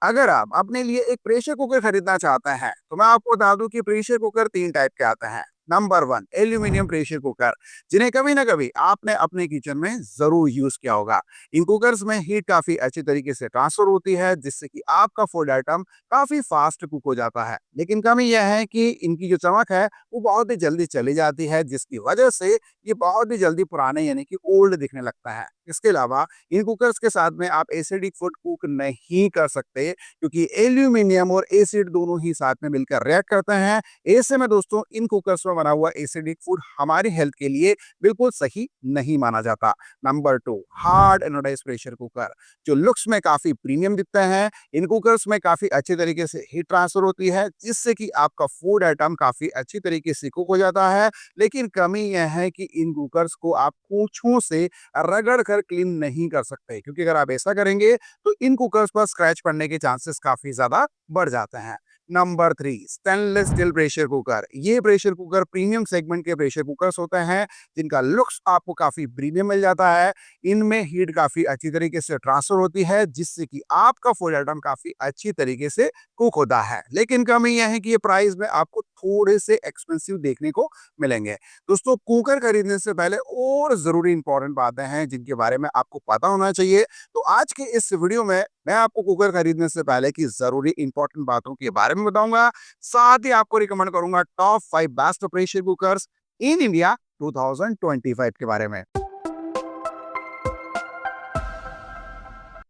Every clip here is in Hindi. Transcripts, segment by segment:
अगर आप अपने लिए एक प्रेशर कुकर खरीदना चाहते हैं तो मैं आपको बता दूं कि प्रेशर कुकर तीन टाइप के आते हैं। Number one, aluminium pressure cooker, जिन्हें कभी ना कभी आपने अपने किचन में जरूर यूज किया होगा। इन कुकर्स में हीट काफी अच्छी तरीके से ट्रांसफर होती है, जिससे कि आपका फूड आइटम काफी फास्ट कुक हो जाता है। लेकिन कमी यह है कि इनकी जो चमक है वो बहुत ही जल्दी चली जाती है, जिसकी वजह से ये बहुत ही जल्दी पुराने यानी कि ओल्ड दिखने लगता है। इसके अलावा इन कुकर्स के साथ में आप एसिडिक फूड कुक नहीं कर सकते, क्योंकि एल्यूमिनियम और एसिड दोनों ही साथ में मिलकर रिएक्ट करते हैं। ऐसे में दोस्तों इन कुकर्स में बना हुआ एसिडिक फूड हमारी हेल्थ के लिए बिल्कुल सही नहीं माना जाता। Number two, hard anodize pressure cooker, जो लुक्स में काफी प्रीमियम दिखते हैं। इन कुकर्स में काफी अच्छे तरीके से हीट ट्रांसफर होती है, जिससे कि आपका फूड आइटम काफी अच्छी तरीके से कुक हो जाता है। लेकिन कमी यह है कि इन कुकर्स को आप पूंछों से रगड़ कर क्लीन नहीं कर सकते, क्योंकि अगर आप ऐसा करेंगे तो इन कुकर्स पर स्क्रैच पड़ने के चांसेस काफी ज्यादा बढ़ जाते हैं। Number three, stainless steel pressure cooker. ये प्रेशर कुकर प्रीमियम सेगमेंट के प्रेशर कुकर्स होते हैं, जिनका लुक्स आपको काफी प्रीमियम मिल जाता है। इनमें हीट काफी अच्छी तरीके से ट्रांसफर होती है, जिससे कि आपका फूड आइटम काफी अच्छी तरीके से कुक होता है। लेकिन कमी यह है कि ये प्राइस में आपको थोड़े से एक्सपेंसिव देखने को मिलेंगे। दोस्तों कुकर खरीदने से पहले और जरूरी इंपॉर्टेंट बातें हैं जिनके बारे में आपको पता होना चाहिए। तो आज के इस वीडियो में मैं आपको कुकर खरीदने से पहले की जरूरी इंपॉर्टेंट बातों के बारे में बताऊंगा। साथ ही आपको रिकमेंड करूंगा top 5 best pressure cookers in India 2025 के बारे में।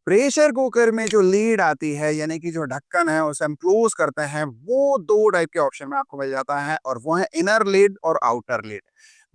प्रेशर कुकर में जो लीड आती है यानी कि जो ढक्कन है उसे हम क्लोज करते हैं, वो दो टाइप के ऑप्शन में आपको मिल जाता है, और वो है इनर लीड और आउटर लीड।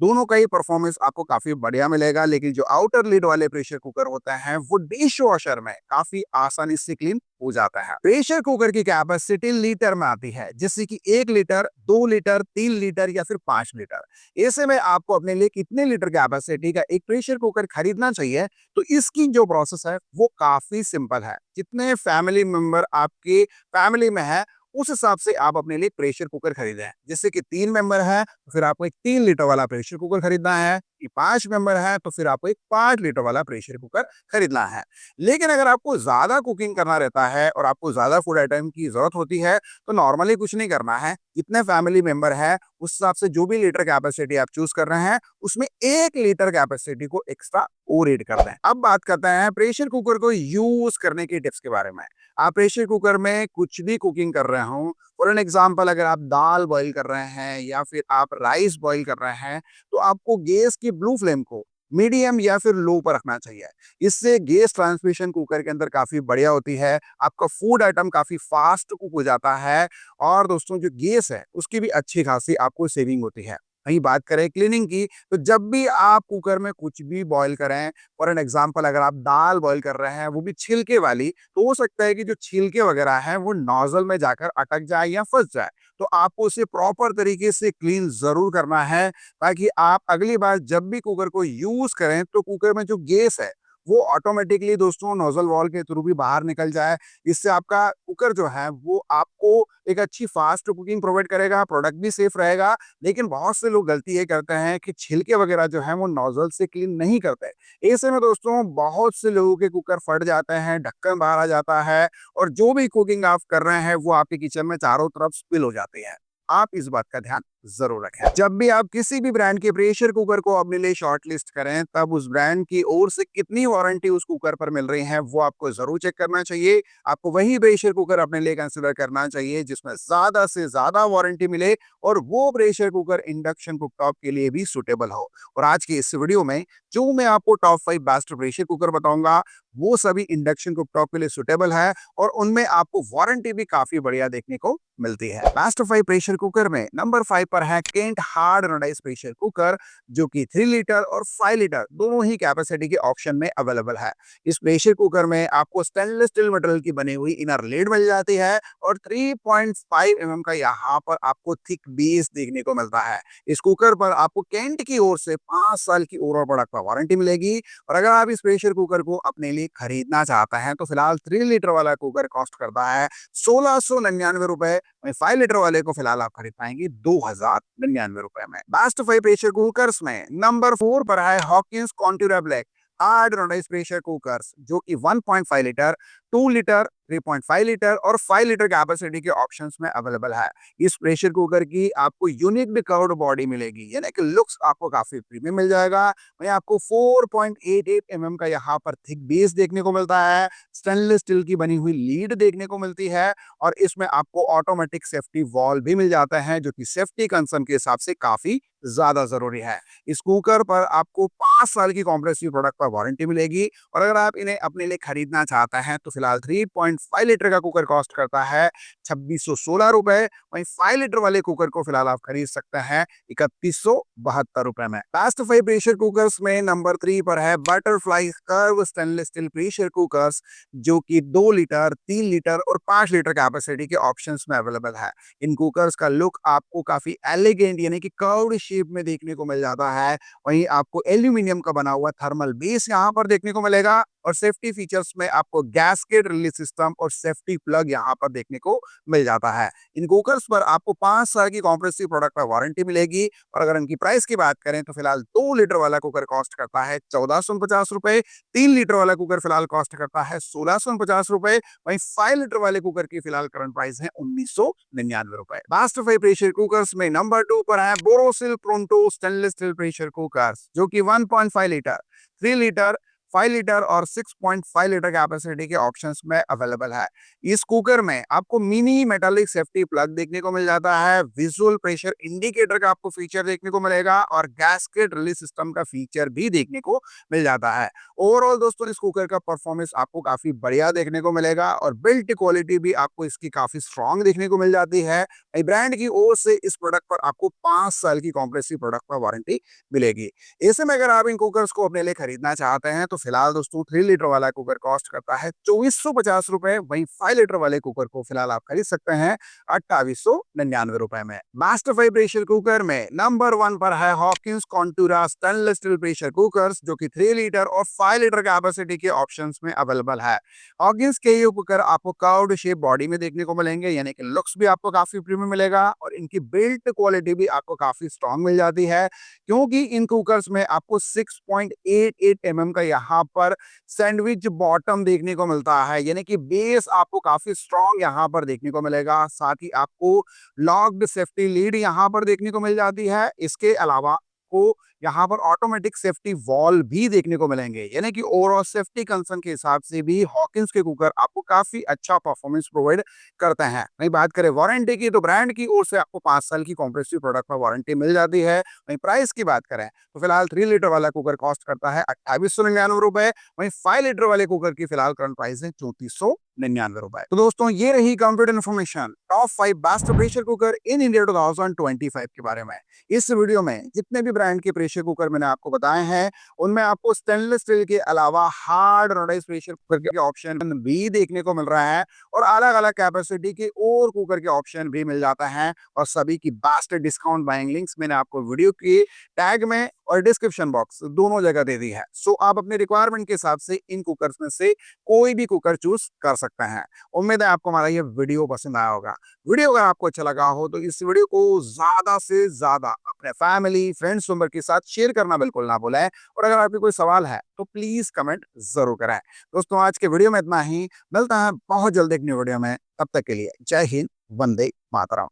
दोनों का ही परफॉर्मेंस आपको काफी बढ़िया मिलेगा। लेकिन जो आउटर लीड वाले प्रेशर कुकर होते हैं वो डिश वॉशर में काफी आसानी से क्लीन हो जाता है। प्रेशर कुकर की कैपेसिटी लीटर में आती है, जैसे कि 1 लीटर, 2 लीटर, 3 लीटर या फिर 5 लीटर। ऐसे में आपको अपने लिए कितने लीटर कैपेसिटी का एक प्रेशर कुकर खरीदना चाहिए, तो इसकी जो प्रोसेस है वो काफी सिंपल है। जितने फैमिली मेंबर आपके फैमिली में है उस हिसाब से आप अपने लिए प्रेशर कुकर खरीदें। जैसे कि 3 मेंबर है तो फिर आपको एक 3 लीटर वाला प्रेशर कुकर खरीदना है, कि 5 मेंबर है तो फिर आपको एक 5 लीटर वाला प्रेशर कुकर खरीदना है। लेकिन अगर आपको ज्यादा कुकिंग करना रहता है और आपको ज्यादा फूड आइटम की जरूरत होती है, तो नॉर्मली कुछ नहीं करना है। जितने फैमिली मेंबर है उस हिसाब से जो भी लीटर कैपेसिटी आप चूज कर रहे हैं उसमें 1 लीटर कैपेसिटी को एक्स्ट्रा और ऐड कर दें। अब बात करते हैं प्रेशर कुकर को यूज करने की टिप्स के बारे में। आप प्रेशर कुकर में कुछ भी कुकिंग कर रहे हो, फॉर एन एग्जाम्पल अगर आप दाल बॉईल कर रहे हैं या फिर आप राइस बॉईल कर रहे हैं, तो आपको गैस की ब्लू फ्लेम को मीडियम या फिर लो पर रखना चाहिए। इससे गैस ट्रांसमिशन कुकर के अंदर काफी बढ़िया होती है, आपका फूड आइटम काफी फास्ट कुक हो जाता है, और दोस्तों जो गैस है उसकी भी अच्छी खासी आपको सेविंग होती है। वहीं बात करें क्लीनिंग की, तो जब भी आप कुकर में कुछ भी बॉईल करें, फॉर एन एग्जाम्पल अगर आप दाल बॉईल कर रहे हैं वो भी छिलके वाली, तो हो सकता है कि जो छिलके वगैरह हैं वो नोजल में जाकर अटक जाए या फंस जाए। तो आपको उसे प्रॉपर तरीके से क्लीन जरूर करना है, ताकि आप अगली बार जब भी कुकर को यूज करें तो कुकर में जो गैस है वो ऑटोमेटिकली दोस्तों नोजल वॉल के थ्रू भी बाहर निकल जाए। इससे आपका कुकर जो है वो आपको एक अच्छी फास्ट कुकिंग प्रोवाइड करेगा, प्रोडक्ट भी सेफ रहेगा। लेकिन बहुत से लोग गलती ये करते हैं कि छिलके वगैरह जो है वो नोजल से क्लीन नहीं करते। ऐसे में दोस्तों बहुत से लोगों के कुकर फट जाते हैं, ढक्कन बाहर आ जाता है, और जो भी कुकिंग आप कर रहे हैं वो आपके किचन में चारों तरफ स्पिल हो जाती है। आप इस बात का ध्यान जरूर रखें। जब भी आप किसी भी ब्रांड के प्रेशर कुकर को अपने लिए शॉर्ट लिस्ट करें, तब उस ब्रांड की ओर से कितनी वारंटी उस कुकर पर मिल रही है वो आपको जरूर चेक करना चाहिए। आपको वही प्रेशर कुकर अपने लिए कंसिडर करना चाहिए जिसमें ज्यादा से ज्यादा वारंटी मिले, और वो प्रेशर कुकर इंडक्शन कुकटॉप के लिए भी सुटेबल हो। और आज की इस वीडियो में जो मैं आपको टॉप 5 बेस्ट प्रेशर कुकर बताऊंगा वो सभी इंडक्शन कुकटॉप के लिए सुटेबल है, और उनमें आपको वारंटी भी काफी बढ़िया देखने को मिलती है। बेस्ट 5 प्रेशर कुकर में नंबर 5 पर है Kent hard anodize pressure cooker, जो कि 3 लीटर और 5 लीटर दोनों ही कैपेसिटी के ऑप्शन में अवेलेबल है। इस प्रेशर कुकर में आपको स्टेनलेस स्टील मटेरियल की बनी हुई इनर लीड मिल जाती है, और 3.5 mm का यहाँ पर आपको थिक बेस देखने को मिलता है। इस कुकर पर आपको केंट की ओर से 5 साल की ओवरऑल प्रोडक्ट पर वारंटी मिलेगी। और अगर आप इस प्रेशर कुकर को अपने लिए खरीदना चाहते हैं तो फिलहाल 3 लीटर वाला कुकर कॉस्ट करता है 1699 रुपए। 5 लीटर वाले को फिलहाल आप खरीद पाएंगे 2099 रुपए में। बेस्ट 5 प्रेशर कुकर्स में नंबर 4 पर है Hawkins Contura black hard anodize pressure cookers, जो कि 1.5 लीटर, 2 लीटर 3.5 लीटर और 5 लीटर कैपेसिटी के ऑप्शंस में अवेलेबल है। इस प्रेशर कुकर की आपको यूनिक कर्व्ड बॉडी मिलेगी, यानी कि लुक्स आपको काफी प्रीमियम मिल जाएगा। वहीं आपको 4.88 mm का यहाँ पर थिक बेस देखने को मिलता है, स्टेनलेस स्टील की बनी हुई लीड देखने को मिलती है और इसमें आपको ऑटोमेटिक सेफ्टी वॉल्व भी मिल जाता है, जो कि सेफ्टी कंसर्न के हिसाब से काफी ज्यादा जरूरी है। इस कुकर पर आपको 5 साल की कॉम्प्रेसिव प्रोडक्ट पर वारंटी मिलेगी और अगर आप इन्हें अपने लिए खरीदना चाहते हैं तो फिलहाल 3.5 लीटर का कुकर कॉस्ट करता है 2616 रुपए। वहीं 5 लीटर वाले कुकर को फिलहाल आप खरीद सकते हैं 3172 रुपए में। बेस्ट 5 प्रेशर कुकर्स में नंबर 3 पर है butterfly curve stainless steel pressure cookers, जो कि 2 लीटर, 3 लीटर और 5 लीटर कैपेसिटी के ऑप्शंस में अवेलेबल है। इन कुकर्स का लुक आपको काफी एलिगेंट यानी कि कर्व्ड शेप में देखने को मिल जाता है। वहीं आपको एल्यूमिनियम का बना हुआ थर्मल बेस यहाँ पर देखने को मिलेगा और सेफ्टी फीचर्स में आपको गैस्केट रिलीज सिस्टम और सेफ्टी प्लग यहाँ पर देखने को मिल जाता है। इन कुकर्स पर आपको 5 साल की कॉम्प्रेसिव प्रोडक्ट पर वारंटी मिलेगी और अगर इनकी प्राइस की बात करें तो फिलहाल 2 लीटर वाला कुकर कॉस्ट करता है 1450 रुपए, 3 लीटर वाला कुकर फिलहाल कॉस्ट करता है 1650 रुपए। वहीं 5 लीटर वाले कुकर की फिलहाल करंट प्राइस है 1999 रुपए। लास्ट 5 प्रेशर कुकर्स में नंबर 2 पर है Borosil pronto stainless steel pressure cookers, जो कि 1.5 लीटर, 3 लीटर, 5 लीटर और 6.5 लीटर कैपेसिटी के ऑप्शंस में अवेलेबल है। इस कुकर में आपको मिनी मेटालिक सेफ्टी प्लग देखने को मिल जाता है, विजुअल प्रेशर इंडिकेटर का आपको फीचर देखने को मिलेगा और गैस्केट रिलीज सिस्टम का फीचर भी देखने को मिल जाता है। ओवरऑल दोस्तों इस कुकर का परफॉर्मेंस आपको काफी बढ़िया देखने को मिलेगा और बिल्ट क्वालिटी भी आपको इसकी काफी स्ट्रांग देखने को मिल जाती है। ब्रांड की ओर से इस प्रोडक्ट पर आपको 5 साल की कॉम्प्रेसिव प्रोडक्ट पर वारंटी मिलेगी। ऐसे में अगर आप इन कुकर्स को अपने लिए खरीदना चाहते हैं तो फिलहाल दोस्तों 3 लीटर वाला कुकर कॉस्ट करता है 2450 रुपए। वहीं 5 लीटर वाले कुकर को फिलहाल आप खरीद सकते हैं 2899 रुपए में। मास्टर 5 प्रेशर कुकर में नंबर 1 पर है Hawkins Contura stainless steel pressure cookers, जो कि 3 लीटर और 5 लीटर कैपेसिटी के ऑप्शंस में अवेलेबल है। हॉकिंस के ये कुकर आपको कर्व्ड शेप बॉडी में देखने को मिलेंगे, यानी कि लुक्स भी आपको काफी प्रीमियम मिलेगा और इनकी बिल्ट क्वालिटी भी आपको काफी स्ट्रांग मिल जाती है, क्योंकि इन कुकर्स में आपको 6.88 mm का यहाँ पर सैंडविच बॉटम देखने को मिलता है, यानी कि बेस आपको काफी स्ट्रांग यहाँ पर देखने को मिलेगा। साथ ही आपको लॉक्ड सेफ्टी लीड यहाँ पर देखने को मिल जाती है। इसके अलावा को यहाँ पर ऑटोमेटिक सेफ्टी वॉल भी देखने को मिलेंगे, यानी कि ओवरऑल सेफ्टी कंसर्न के हिसाब से भी हॉकिंस के कुकर आपको काफी अच्छा परफॉर्मेंस प्रोवाइड करते हैं। वहीं बात करें वारंटी की तो ब्रांड की ओर से आपको 5 साल की कॉम्प्रेसिव प्रोडक्ट पर वारंटी मिल जाती है। वहीं प्राइस की बात करें तो फिलहाल 3 लीटर वाला कुकर कॉस्ट करता है 2899 रुपए। वहीं 5 लीटर वाले कुकर की फिलहाल करंट प्राइस है 3499 रुपए। तो दोस्तों ये रही complete information top 5 best pressure cooker in India 2025 के बारे में। इस वीडियो में जितने भी ब्रांड के प्रेशर कुकर मैंने आपको बताए हैं उनमें आपको स्टेनलेस स्टील के अलावा हार्ड एनोडाइज्ड प्रेशर कुकर के ऑप्शन भी देखने को मिल रहा है और अलग अलग कैपेसिटी के और कुकर के ऑप्शन भी मिल जाता है और सभी की बेस्ट डिस्काउंट बाइंग लिंक्स मैंने आपको वीडियो की टैग में और डिस्क्रिप्शन बॉक्स दोनों जगह दे दी है। सो आप अपने रिक्वायरमेंट के हिसाब से इन कुकर्स में से कोई भी कुकर चूज कर सकते हैं। उम्मीद है आपको हमारा ये वीडियो पसंद आया होगा। वीडियो अगर आपको अच्छा लगा हो तो इस वीडियो को ज्यादा से ज्यादा अपने फैमिली फ्रेंड्स मेंबर के साथ शेयर करना बिल्कुल ना भूलें और अगर आपके कोई सवाल है तो प्लीज कमेंट जरूर करें। दोस्तों आज के वीडियो में इतना ही, मिलता है बहुत जल्द एक न्यू वीडियो में। तब तक के लिए जय हिंद, वंदे मातरम।